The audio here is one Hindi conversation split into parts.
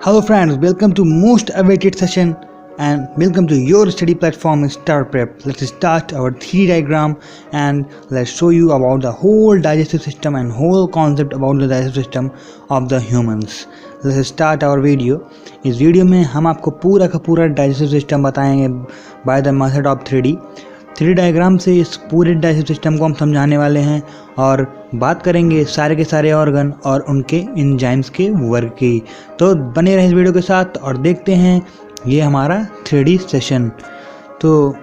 Hello friends, welcome to most awaited session and welcome to your study platform Star Prep. Let's start our 3D diagram and let's show you about the whole digestive system and whole concept about the digestive system of the humans. Let's start our video. इस वीडियो में हम आपको पूरा का पूरा डाइजेस्टिव सिस्टम बताएंगे by the method of 3D diagram से इस पूरे डाइजेस्टिव सिस्टम को हम समझाने वाले हैं और बात करेंगे सारे के सारे ऑर्गन और उनके एंजाइम्स के वर्क की। तो बने रहें इस वीडियो के साथ और देखते हैं ये हमारा 3D सेशन। तो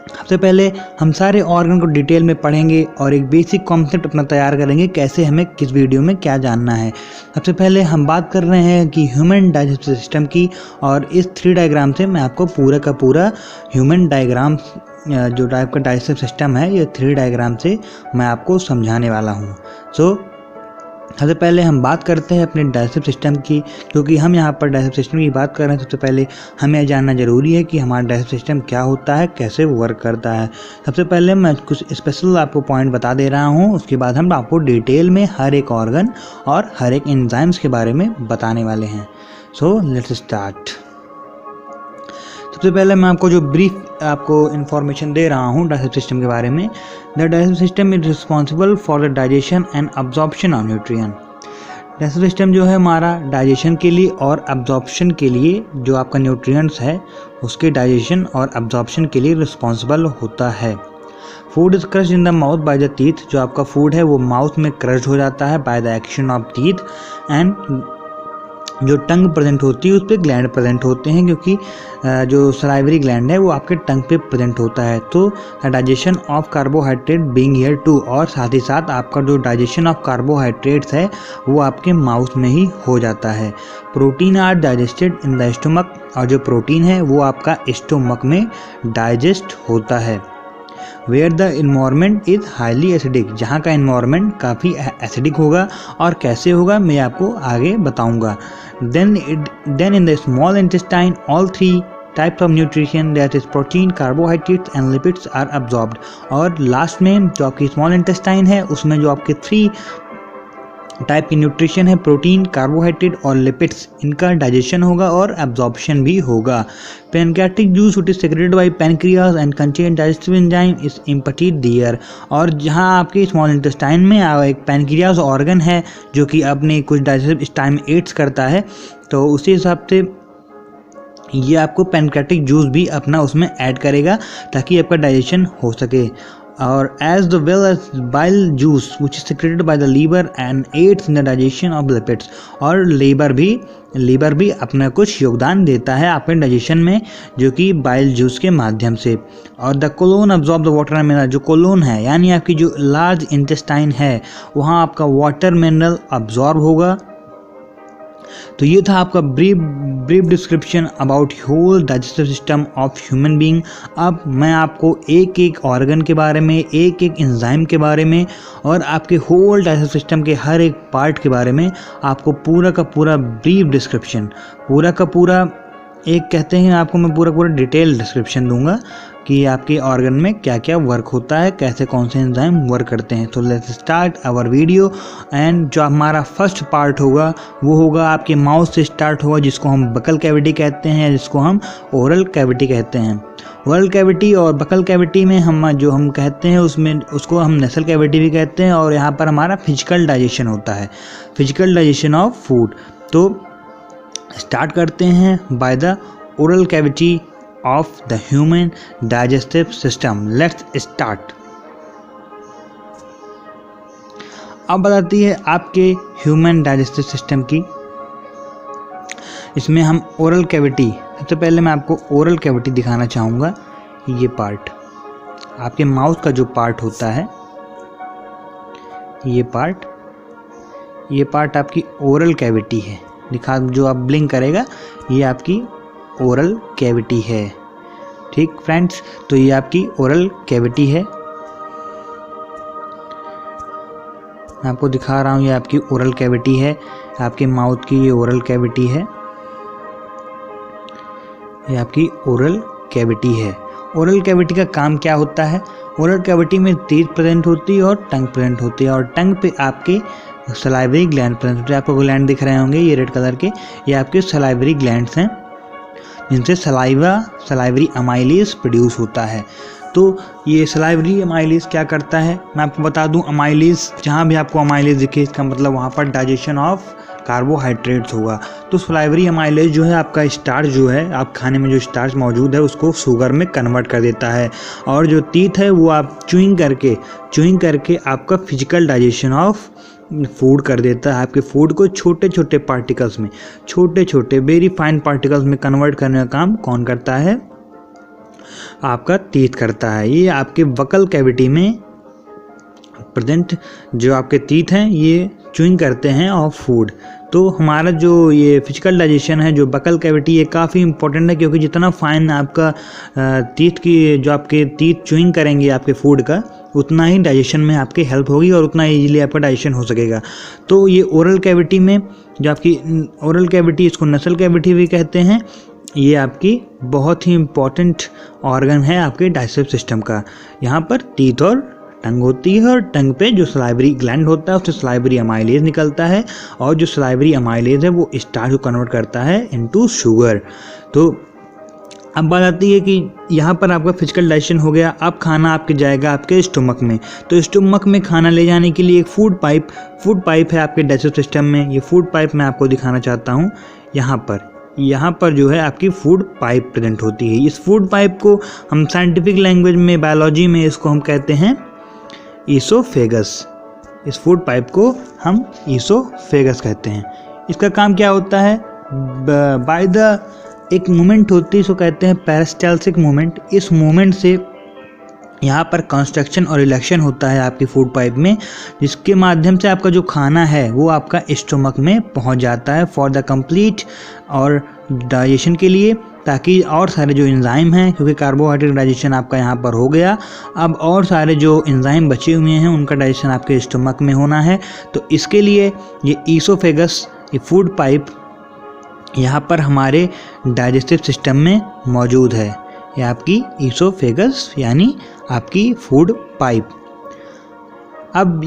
सबसे पहले हम सारे ऑर्गन को डिटेल में पढ़ेंगे और एक बेसिक कॉन्सेप्ट अपना तैयार करेंगे कैसे हमें किस वीडियो में क्या जानना है। सबसे पहले हम बात कर रहे हैं कि ह्यूमन डाइजेस्टिव सिस्टम की, और इस 3D डायग्राम से मैं आपको पूरा का पूरा ह्यूमन डायग्राम जो टाइप का डाइजेस्टिव सिस्टम है ये 3D डायग्राम से मैं आपको समझाने वाला हूँ। सबसे पहले हम बात करते हैं अपने डाइजेस्टिव सिस्टम की, क्योंकि हम यहाँ पर डाइजेस्टिव सिस्टम की बात कर रहे हैं। सबसे पहले हमें जानना ज़रूरी है कि हमारा डाइजेस्टिव सिस्टम क्या होता है, कैसे वर्क करता है। सबसे पहले मैं कुछ स्पेशल आपको पॉइंट बता दे रहा हूँ, उसके बाद हम आपको डिटेल में हर एक ऑर्गन और हर एक एंजाइम्स के बारे में बताने वाले हैं। So let's start. सबसे पहले मैं आपको जो ब्रीफ आपको इन्फॉर्मेशन दे रहा हूँ डाइजेस्टिव सिस्टम के बारे में। The digestive system is responsible for the digestion and absorption of nutrient. Digestive system जो है हमारा डाइजेशन के लिए और अब्जॉर्प्शन के लिए, जो आपका न्यूट्रिएंट्स है उसके डाइजेशन और अब्जॉर्प्शन के लिए रिस्पॉन्सिबल होता है। Food is crushed in the mouth by the teeth. जो आपका फूड है वो माउथ में क्रश्ड हो जाता है by the action of teeth. And जो टंग प्रेजेंट होती है उस पर ग्लैंड प्रेजेंट होते हैं, क्योंकि जो सलाइवरी ग्लैंड है वो आपके टंग पे प्रेजेंट होता है। तो digestion of carbohydrate being here too, और साथ ही साथ आपका जो डाइजेशन ऑफ कार्बोहाइड्रेट्स है वो आपके माउथ में ही हो जाता है। Protein are digested in the stomach, और जो प्रोटीन है वो आपका स्टोमक में डाइजेस्ट होता है। Where the environment is highly acidic, जहाँ का इन्वायरमेंट काफ़ी एसिडिक होगा, और कैसे होगा मैं आपको आगे बताऊंगा। Then in the small intestine all 3 types of nutrition that is protein, carbohydrates and lipids are absorbed. और लास्ट में जो आपकी स्मॉल इंटेस्टाइन है उसमें जो आपके 3 टाइप की न्यूट्रिशन है, प्रोटीन, कार्बोहाइड्रेट और लिपिड्स, इनका डाइजेशन होगा और एब्जॉर्प्शन भी होगा। Pancreatic juice which is secreted by pancreas and contain digestive enzyme is emptied there. और जहां आपके स्मॉल इंटेस्टाइन में एक पैनक्रियास ऑर्गन है जो कि अपने कुछ डाइजेस्टिव टाइम एड्स करता है, तो उसी हिसाब से ये आपको पैनक्रियाटिक जूस भी अपना उसमें ऐड करेगा ताकि आपका डाइजेशन हो सके। और as well as bile juice which is secreted by the liver and aids in the digestion of lipids। और लीवर भी अपना कुछ योगदान देता है आपके डाइजेशन में, जो कि बाइल जूस के माध्यम से। और the colon absorb the water mineral, जो कोलोन है यानी आपकी जो लार्ज इंटेस्टाइन है वहाँ आपका वाटर मिनरल अब्जॉर्ब होगा। तो ये था आपका brief description about whole digestive system of human being. अब मैं आपको एक एक ऑर्गन के बारे में, एक एक एंजाइम के बारे में और आपके होल डाइजेस्टिव सिस्टम के हर एक पार्ट के बारे में आपको पूरा का पूरा ब्रीफ डिस्क्रिप्शन, पूरा का पूरा एक कहते हैं आपको मैं पूरा डिटेल डिस्क्रिप्शन दूंगा कि आपके ऑर्गन में क्या क्या वर्क होता है, कैसे कौन से एंजाइम वर्क करते हैं। तो let's start our video. And जो हमारा फर्स्ट पार्ट होगा वो होगा आपके माउथ से स्टार्ट होगा, जिसको हम बकल कैविटी कहते हैं, जिसको हम ओरल कैविटी कहते हैं। ओरल कैविटी और बकल कैविटी में हम कहते हैं उसको हम नेसल कैविटी भी कहते हैं। और यहाँ पर हमारा फिजिकल डाइजेशन होता है, फिजिकल डाइजेशन ऑफ फूड। तो स्टार्ट करते हैं by the oral cavity of the human digestive system. Let's start. अब बताती है आपके ह्यूमन डाइजेस्टिव सिस्टम की, इसमें हम ओरल कैविटी, सबसे पहले मैं आपको ओरल कैविटी दिखाना चाहूँगा। ये पार्ट आपके माउथ का जो पार्ट होता है, ये पार्ट आपकी ओरल कैविटी है। जो आप ब्लिंक करेगा ये आपकी ओरल कैविटी है। ठीक फ्रेंड्स, तो ये आपकी ओरल कैविटी है। मैं आपको दिखा रहा हूँ, ये आपकी ओरल कैविटी है, आपके माउथ की ये ओरल कैविटी है, ये आपकी ओरल कैविटी है। ओरल कैविटी का काम क्या होता है? ओरल कैविटी में टीथ प्रेजेंट होती है और टंग प्रेजेंट होती है, और टंग पे आपके सलाइवरी ग्लैंड प्रेजेंट होते हैं। आपको ग्लैंड दिख रहे होंगे ये रेड कलर के, ये आपके सलाइवरी ग्लैंड्स हैं जिनसे सलाइवरी अमाइलेज प्रोड्यूस होता है। तो ये सलाइवरी अमाइलेज क्या करता है, मैं आपको बता दूं। अमाइलेज, जहाँ भी आपको अमाइलेज दिखे इसका मतलब वहाँ पर डाइजेशन ऑफ कार्बोहाइड्रेट्स होगा। तो सलाइवरी अमाइलेज जो है आपका स्टार्च जो है, आप खाने में जो स्टार्च मौजूद है उसको शुगर में कन्वर्ट कर देता है, और जो टीथ है वो आप च्यूइंग करके आपका फिजिकल डाइजेशन ऑफ फूड कर देता है। आपके फूड को छोटे छोटे पार्टिकल्स में, छोटे छोटे वेरी फाइन पार्टिकल्स में कन्वर्ट करने का काम कौन करता है, आपका टीथ करता है। ये आपके वकल कैविटी में प्रेजेंट जो आपके टीथ हैं ये च्यूइंग करते हैं ऑफ फूड। तो हमारा जो ये फिजिकल डाइजेशन है, जो बकल कैविटी, ये काफ़ी इंपॉर्टेंट है, क्योंकि जितना फाइन आपका टीथ की, जो आपके टीथ च्यूइंग करेंगे आपके फूड का, उतना ही डाइजेशन में आपकी हेल्प होगी और उतना इजीली आपका डाइजेशन हो सकेगा। तो ये ओरल कैविटी में जो आपकी ओरल कैविटी, इसको नसल कैविटी भी कहते हैं, ये आपकी बहुत ही इम्पॉर्टेंट ऑर्गन है आपके डाइजेस्टिव सिस्टम का। यहाँ पर टीथ और टंग होती है, और टंग पे जो सलाइवरी ग्लैंड होता है उससे सलाइवरी अमाइलेज निकलता है, और जो सलाइवरी अमाइलेज है वो स्टार्च को कन्वर्ट करता है इनटू शुगर। तो अब बात आती है कि यहाँ पर आपका फिजिकल डाइजेशन हो गया। अब खाना आपके जाएगा आपके स्टोमक में। तो स्टोमक में खाना ले जाने के लिए एक फूड पाइप है आपके डाइजेस्टिव सिस्टम में। ये फूड पाइप मैं आपको दिखाना चाहता हूँ। यहाँ पर जो है आपकी फूड पाइप प्रेजेंट होती है। इस फूड पाइप को हम साइंटिफिक लैंग्वेज में, बायोलॉजी में इसको हम कहते हैं ईसोफेगस। इस फूड पाइप को हम ईसोफेगस कहते हैं। इसका काम क्या होता है, बाय द एक मूवमेंट होती है, इसको कहते हैं पेरिस्टाल्सिक मूवमेंट। इस मूवमेंट से यहाँ पर कंस्ट्रक्शन और रिलैक्शन होता है आपकी फूड पाइप में, जिसके माध्यम से आपका जो खाना है वो आपका स्टोमक में पहुँच जाता है फॉर द कंप्लीट और डाइजेशन के लिए, ताकि और सारे जो एंजाइम हैं, क्योंकि कार्बोहाइड्रेट डाइजेशन आपका यहाँ पर हो गया, अब और सारे जो एंजाइम बचे हुए हैं उनका डाइजेशन आपके स्टोमक में होना है। तो इसके लिए ये ईसोफेगस, ये फूड पाइप यहाँ पर हमारे डाइजेस्टिव सिस्टम में मौजूद है। ये आपकी ईसोफेगस यानी आपकी फूड पाइप। अब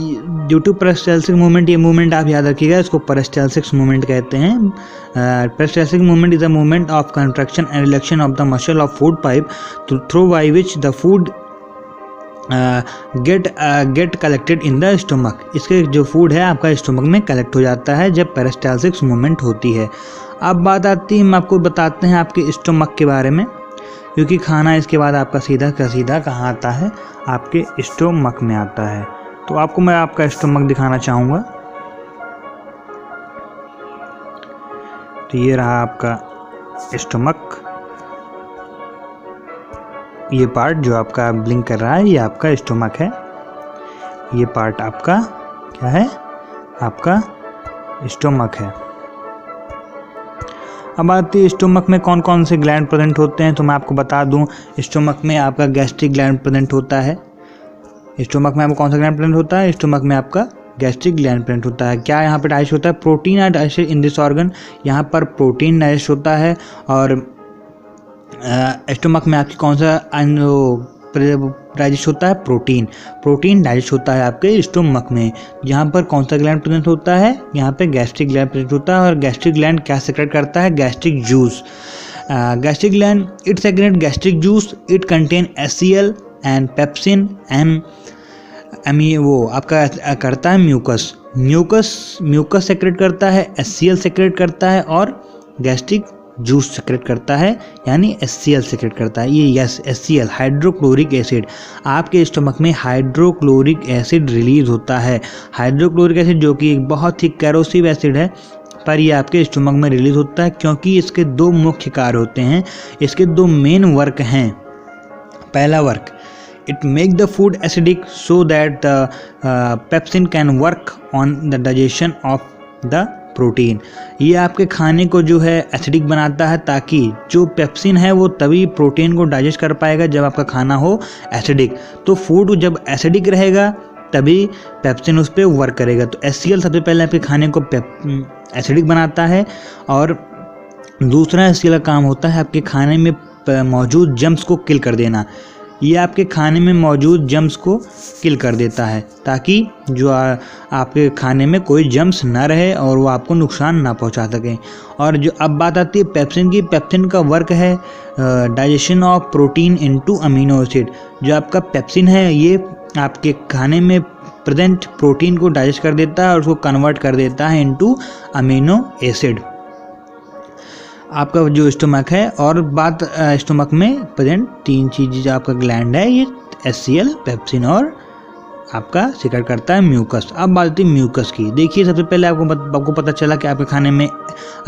ड्यू टू पेरिस्टाल्सिक मूवमेंट, ये मूवमेंट आप याद रखिएगा, इसको पेरिस्टाल्सिक मूवमेंट कहते हैं। Peristaltic movement is a movement of contraction and relaxation of the muscle of food pipe through by which the food get collected in the stomach. इसके जो फूड है आपका स्टोमक में कलेक्ट हो जाता है जब पेरिस्टाल्सिक मूवमेंट होती है। अब बात आती है, हम आपको बताते हैं आपके स्टोमक के बारे में, क्योंकि खाना इसके बाद आपका सीधा का सीधा कहाँ आता है, आपके स्टोमक में आता है। तो आपको मैं आपका स्टोमक दिखाना चाहूँगा। तो ये रहा आपका स्टोमक। ये पार्ट जो आपका ब्लिंक कर रहा है ये आपका स्टोमक है। ये पार्ट आपका क्या है, आपका स्टोमक है। अब आती है स्टोमक में कौन कौन से ग्लैंड प्रेजेंट होते हैं। तो मैं आपको बता दूं, स्टोमक में आपका गैस्ट्रिक ग्लैंड प्रेजेंट होता है। स्टोमक में आपको कौन सा ग्लैंड प्रेजेंट होता है, स्टोमक में आपका गैस्ट्रिक ग्लैंड प्रेजेंट होता है। क्या यहाँ पे डाइजेस्ट होता है, protein and digest in this organ. यहाँ पर प्रोटीन डाइजेस्ट होता है। और स्टोमक में आपकी कौन सा डाइजेस्ट होता है, प्रोटीन डाइजेस्ट होता है आपके स्टोमक में। यहाँ पर कौन सा ग्लैंड प्रेजेंट होता है, यहाँ पे गैस्ट्रिक ग्लैंड प्रेजेंट होता है। और गैस्ट्रिक ग्लैंड क्या सेक्रेट करता है, gastric juice. Gastric gland it secrete gastric juice, it contain HCl and pepsin and वो आपका करता है म्यूकस सेक्रेट करता है, HCl सेक्रेट करता है और गैस्ट्रिक जूस सेक्रेट करता है, यानी HCl सेक्रेट करता है। ये HCl हाइड्रोक्लोरिक एसिड, आपके स्टोमक में हाइड्रोक्लोरिक एसिड रिलीज होता है। हाइड्रोक्लोरिक एसिड जो कि एक बहुत ही कैरोसिव एसिड है, पर ये आपके स्टोमक में रिलीज होता है, क्योंकि इसके दो मुख्य कार्य होते हैं। इसके दो मेन वर्क हैं। पहला work, it make the food acidic so that the pepsin can work on the digestion of the protein। ये आपके खाने को जो है एसिडिक बनाता है, ताकि जो पेप्सिन है वो तभी प्रोटीन को डाइजेस्ट कर पाएगा जब आपका खाना हो एसिडिक। तो फूड जब एसिडिक रहेगा तभी पेप्सिन उस पर वर्क करेगा। तो HCl सबसे पहले आपके खाने को एसिडिक बनाता है, और दूसरा HCl का काम होता है आपके खाने में मौजूद जम्स को किल कर देना। ये आपके खाने में मौजूद जम्स को किल कर देता है ताकि जो आपके खाने में कोई जम्स ना रहे और वो आपको नुकसान ना पहुंचा सकें। और जो अब बात आती है पेप्सिन की, पेप्सिन का वर्क है digestion of protein into amino acid. जो आपका पेप्सिन है ये आपके खाने में प्रेजेंट प्रोटीन को डाइजेस्ट कर देता है और उसको कन्वर्ट कर देता है इनटू अमीनो एसिड। आपका जो स्टोमक है, और बात स्टोमक में प्रेजेंट 3 चीज़ जो आपका ग्लैंड है, ये HCl, पेप्सिन और आपका सिक्रेट करता है म्यूकस। अब बात आती है म्यूकस की। देखिए सबसे पहले आपको पता चला कि आपके खाने में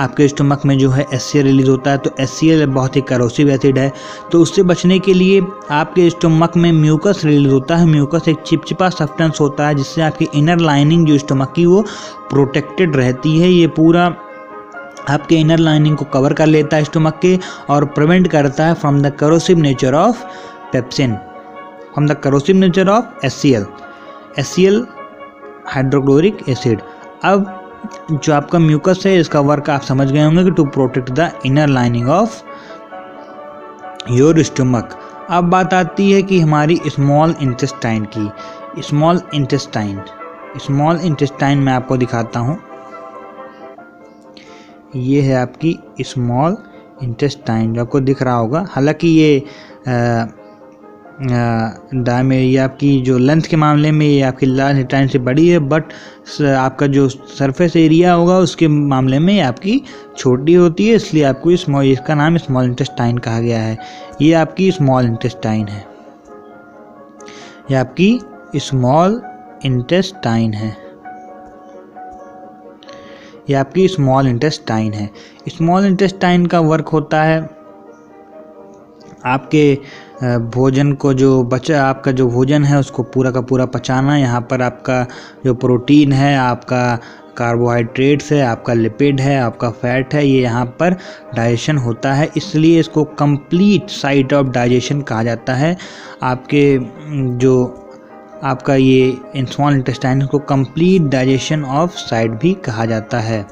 आपके स्टोमक में जो है HCl रिलीज होता है, तो HCl बहुत ही करोसिव एसिड है, तो उससे बचने के लिए आपके स्टोमक में म्यूकस रिलीज होता है। म्यूकस एक चिपचिपा सब्सटेंस होता है जिससे आपकी इनर लाइनिंग जो स्टोमक की वो प्रोटेक्टेड रहती है। ये पूरा आपके इनर लाइनिंग को कवर कर लेता है स्टोमक के और प्रिवेंट करता है from the corrosive nature of pepsin, from the corrosive nature of HCl hydrochloric acid. अब जो आपका म्यूकस है इसका वर्क आप समझ गए होंगे कि to protect the inner lining of your stomach. अब बात आती है कि हमारी स्मॉल इंटेस्टाइन की। स्मॉल इंटेस्टाइन मैं आपको दिखाता हूँ। ये है आपकी स्मॉल इंटेस्टाइन जो आपको दिख रहा होगा। हालांकि ये ये आपकी जो लेंथ के मामले में ये आपकी लार्ज इंटेस्टाइन से बड़ी है, बट आपका जो सरफेस एरिया होगा उसके मामले में ये आपकी छोटी होती है, इसलिए आपको इसका नाम स्मॉल इंटेस्टाइन कहा गया है। ये आपकी स्मॉल इंटेस्टाइन है, ये आपकी स्मॉल इंटेस्टाइन है, ये आपकी स्मॉल इंटेस्टाइन है। स्मॉल इंटेस्टाइन का वर्क होता है आपके भोजन को जो बचा, आपका जो भोजन है उसको पूरा का पूरा पचाना। यहाँ पर आपका जो प्रोटीन है, आपका कार्बोहाइड्रेट्स है, आपका लिपिड है, आपका फैट है, ये यहाँ पर डाइजेशन होता है, इसलिए इसको कंप्लीट साइट ऑफ डाइजेशन कहा जाता है। आपके जो आपका ये स्मॉल इंटेस्टाइन को कंप्लीट डाइजेशन ऑफ साइट भी कहा जाता है।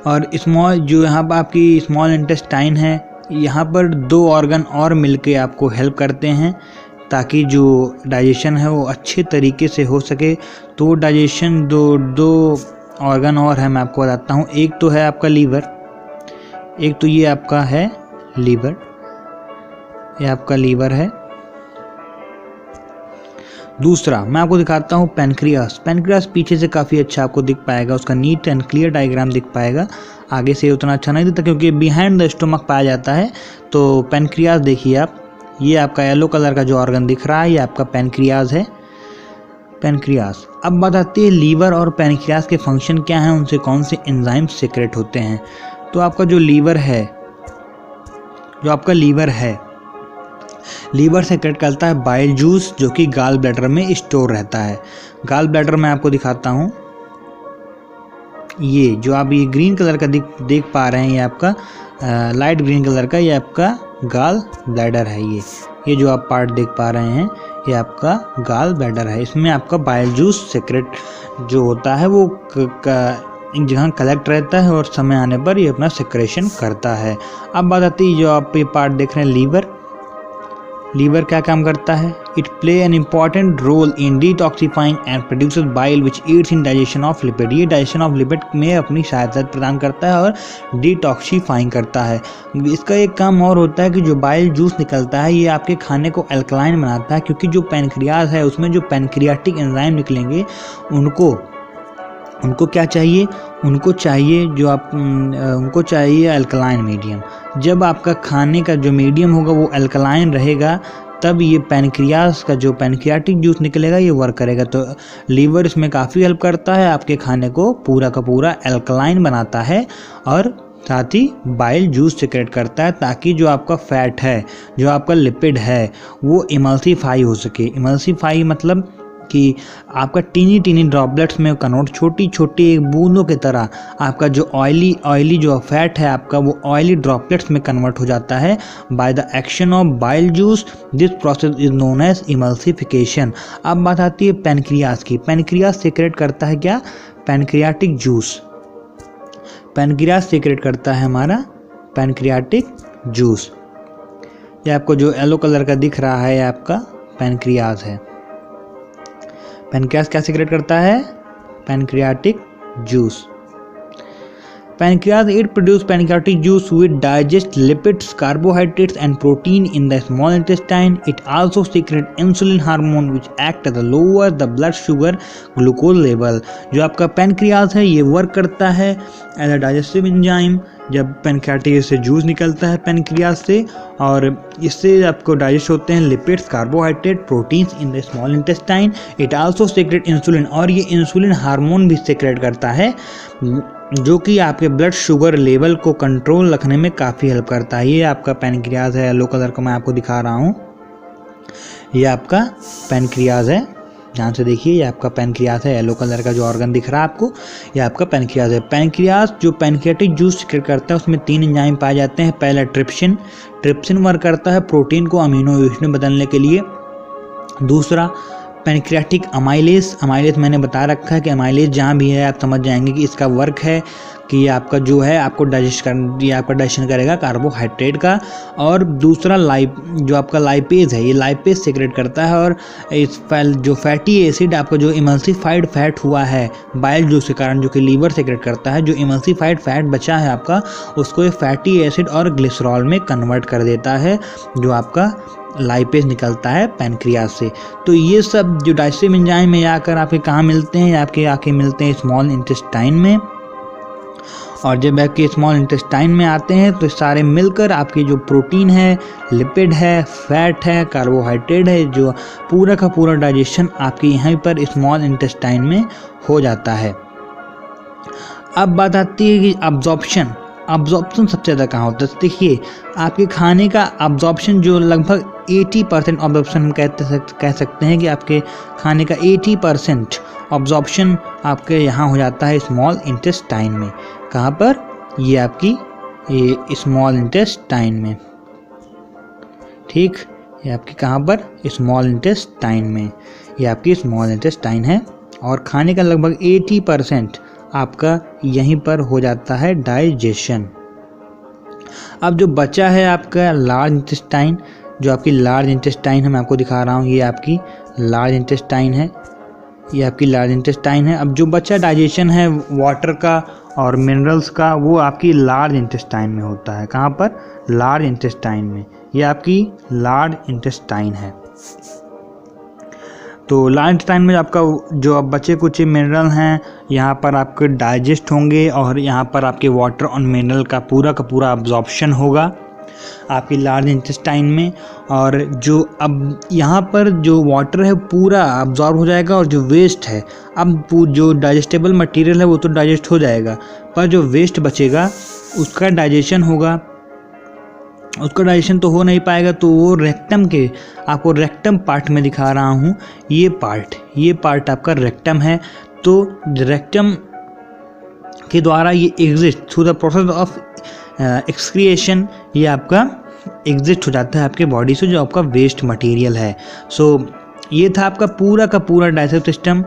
और स्मॉल जो यहाँ पर आपकी स्मॉल इंटेस्टाइन है, यहाँ पर 2 ऑर्गन और मिलके आपको हेल्प करते हैं ताकि जो डाइजेशन है वो अच्छे तरीके से हो सके। तो डाइजेशन दो ऑर्गन और है, मैं आपको बताता हूँ। एक तो है आपका लीवर, एक तो ये आपका है लीवर, ये आपका लीवर है। दूसरा मैं आपको दिखाता हूँ पैनक्रियास। पैनक्रियास पीछे से काफ़ी अच्छा आपको दिख पाएगा, उसका नीट एंड क्लियर डायग्राम दिख पाएगा। आगे से उतना अच्छा नहीं दिखता क्योंकि बिहाइंड द स्टोमक पाया जाता है। तो पैनक्रियास देखिए आप, ये आपका येलो कलर का जो ऑर्गन दिख रहा है ये आपका पैनक्रियास है, पैनक्रियास। अब बात आती है लीवर और पैनक्रियास के फंक्शन क्या हैं, उनसे कौन से एंजाइम्स सीक्रेट होते हैं। तो आपका जो लीवर है, जो आपका लीवर है, लीवर सेक्रेट करता है बाइल जूस जो कि गाल ब्लैडर में स्टोर रहता है। गाल ब्लैडर मैं आपको दिखाता हूँ, ये जो आप ये ग्रीन कलर का देख पा रहे हैं, ये आपका लाइट ग्रीन कलर का ये आपका गाल ब्लैडर है। ये जो आप पार्ट देख पा रहे हैं ये आपका गाल ब्लैडर है। इसमें आपका बाइल जूस सेक्रेट जो होता है वो एक जगह कलेक्ट रहता है और समय आने पर ये अपना सेक्रेशन करता है। अब बात आती है जो आप ये पार्ट देख रहे हैं लीवर, लीवर क्या काम करता है? It play an important role in detoxifying and produces bile which aids in digestion of lipid. ये डाइजेशन ऑफ लिपिड में अपनी सहायता प्रदान करता है और डिटॉक्सिफाइंग करता है। इसका एक काम और होता है कि जो बाइल जूस निकलता है ये आपके खाने को अल्कलाइन बनाता है, क्योंकि जो पैनक्रियाज है उसमें जो पैनक्रियाटिक एंजाइम निकलेंगे उनको क्या चाहिए, उनको चाहिए अल्कलाइन मीडियम। जब आपका खाने का जो मीडियम होगा वो अल्कलाइन रहेगा तब ये पैनक्रियास का जो पैनक्रियाटिक जूस निकलेगा ये वर्क करेगा। तो लीवर इसमें काफ़ी हेल्प करता है, आपके खाने को पूरा का पूरा अल्कलाइन बनाता है और साथ ही बाइल जूस सिक्रेट करता है ताकि जो आपका फैट है, जो आपका लिपिड है वो इमल्सीफाई हो सके। इमल्सीफाई मतलब कि आपका टीनी ड्रॉपलेट्स में कन्वर्ट, छोटी छोटी बूंदों की तरह आपका जो ऑयली जो फैट है आपका वो ऑयली ड्रॉपलेट्स में कन्वर्ट हो जाता है by the action of bile juice. This process is known as emulsification. अब बात आती है पैनक्रियास की। पैनक्रियास सीक्रेट करता है क्या? Pancreatic juice. पैनक्रियास सीक्रेट करता है हमारा पैनक्रियाटिक जूस। ये आपको जो येलो कलर का दिख रहा है ये आपका पैनक्रियाज है। पैनक्रियाज क्या सीक्रेट करता है? Pancreatic juice. Pancreas, it produces pancreatic juice which digests lipids, carbohydrates and protein in the small intestine. It also secretes insulin hormone which act as a lower the blood sugar glucose level. जो आपका पैनक्रियाज है ये वर्क करता है एज अ डाइजेस्टिव एंजाइम। जब पैनक्रियाटिक से जूस निकलता है पैनक्रियाज से और इससे आपको डाइजेस्ट होते हैं lipids, carbohydrate, proteins in the small intestine. It also secret insulin और ये इंसुलिन हार्मोन भी सीक्रेट करता है जो कि आपके ब्लड शुगर लेवल को कंट्रोल रखने में काफ़ी हेल्प करता है। ये आपका पैनक्रियाज है, येलो कलर का मैं आपको दिखा रहा हूँ। ये आपका पैनक्रियाज है, ध्यान से देखिए, ये आपका पैनक्रियाज है, येलो कलर का जो ऑर्गन दिख रहा है आपको, ये आपका पैनक्रियाज है। पैनक्रियाज जो पैनक्रियाटिक जूस सीक्रेट करता है उसमें 3 एंजाइम पाए जाते हैं। पहला ट्रिप्सिन वर्क करता है प्रोटीन को अमीनो एसिड में बदलने के लिए। दूसरा पैनक्रियाटिक अमाइलेज मैंने बता रखा है कि अमाइलेज जहाँ भी है आप समझ जाएंगे कि इसका वर्क है कि ये आपका जो है आपको डाइजेशन करेगा कार्बोहाइड्रेट का। और दूसरा जो आपका लाइपेज है, ये लाइपेज सीक्रेट करता है और इस जो फैटी एसिड आपका जो इमल्सिफाइड फैट हुआ है बाइल जूस के कारण, जो कि लीवर सीक्रेट करता है, जो इमल्सिफाइड फैट बचा है आपका उसको ये फैटी एसिड और ग्लिसरॉल में कन्वर्ट कर देता है, जो आपका लाइपेज निकलता है पैनक्रियाज से। तो ये सब जो डाइजेस्टिव एंजाइम है आकर आपके कहाँ मिलते हैं? आपके आके मिलते हैं स्मॉल इंटेस्टाइन में। और जब आपके स्मॉल इंटेस्टाइन में आते हैं तो सारे मिलकर आपकी जो प्रोटीन है, लिपिड है, फैट है, कार्बोहाइड्रेट है, जो पूरा का पूरा डाइजेशन आपके यहाँ पर स्मॉल इंटेस्टाइन में हो जाता है। अब बात आती है कि अब्जॉर्प्शन सबसे ज़्यादा कहाँ होता है? देखिए, आपके खाने का अब्जॉर्प्शन जो लगभग 80% अब्जॉर्प्शन हम कह सकते हैं कि आपके खाने का 80% अब्जॉर्प्शन आपके यहाँ हो जाता है स्मॉल इंटेस्टाइन में। कहाँ पर? ये आपकी ये स्मॉल इंटेस्टाइन में, ठीक, ये आपकी कहाँ पर? स्मॉल इंटेस्टाइन में। ये आपकी स्मॉल इंटेस्टाइन है और खाने का लगभग 80% आपका यहीं पर हो जाता है डाइजेशन। अब जो बचा है आपका लार्ज इंटेस्टाइन, जो आपकी लार्ज इंटेस्टाइन है, मैं आपको दिखा रहा हूँ, ये आपकी लार्ज इंटेस्टाइन है, ये आपकी लार्ज इंटेस्टाइन है। अब जो बचा डाइजेशन है वाटर का और मिनरल्स का, वो आपकी लार्ज इंटेस्टाइन में होता है। कहाँ पर? लार्ज इंटेस्टाइन में। ये आपकी लार्ज इंटेस्टाइन है। तो लार्ज इंटेस्टाइन में आपका जो अब बचे कुछ मिनरल हैं यहाँ पर आपके डाइजेस्ट होंगे और यहाँ पर आपके वाटर और मिनरल का पूरा अब्जॉर्प्शन होगा आपकी लार्ज इंटेस्टाइन में। और जो अब यहाँ पर जो वाटर है पूरा अब्जॉर्ब हो जाएगा और जो वेस्ट है, अब जो डाइजेस्टेबल मटेरियल है वो तो डाइजेस्ट हो जाएगा, पर जो वेस्ट बचेगा उसका डाइजेशन होगा। उसका डाइजेशन तो हो नहीं पाएगा, तो वो रेक्टम के, आपको रेक्टम पार्ट में दिखा रहा हूँ, ये पार्ट आपका रेक्टम है। तो रेक्टम के द्वारा ये exist through the process of excretion, ये आपका एग्जिस्ट हो जाता है आपके बॉडी से जो आपका वेस्ट मटेरियल है। सो ये था आपका पूरा का पूरा डाइजेस्टिव सिस्टम,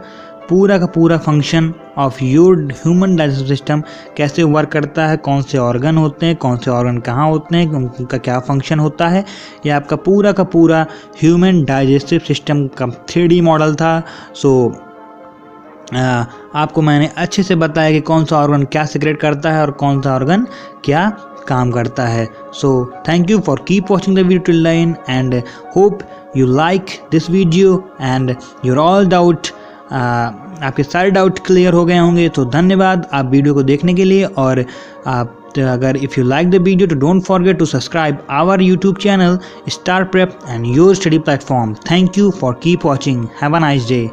पूरा का पूरा function of your human digestive system कैसे वर्क करता है, कौन से ऑर्गन होते हैं, कौन से ऑर्गन कहाँ होते हैं, उनका क्या फंक्शन होता है। ये आपका पूरा का पूरा ह्यूमन डाइजेस्टिव सिस्टम का 3D मॉडल था। सो आपको मैंने अच्छे से बताया कि कौन सा ऑर्गन क्या सीक्रेट करता है और कौन सा ऑर्गन क्या काम करता है। So thank you for keep watching the video till the end and hope you like this video and your all doubt, आपके सारे डाउट क्लियर हो गए होंगे। तो धन्यवाद आप वीडियो को देखने के लिए। और आप अगर if you like the video तो don't forget to subscribe our YouTube channel Star Prep and your study platform. Thank you for keep watching. Have a nice day.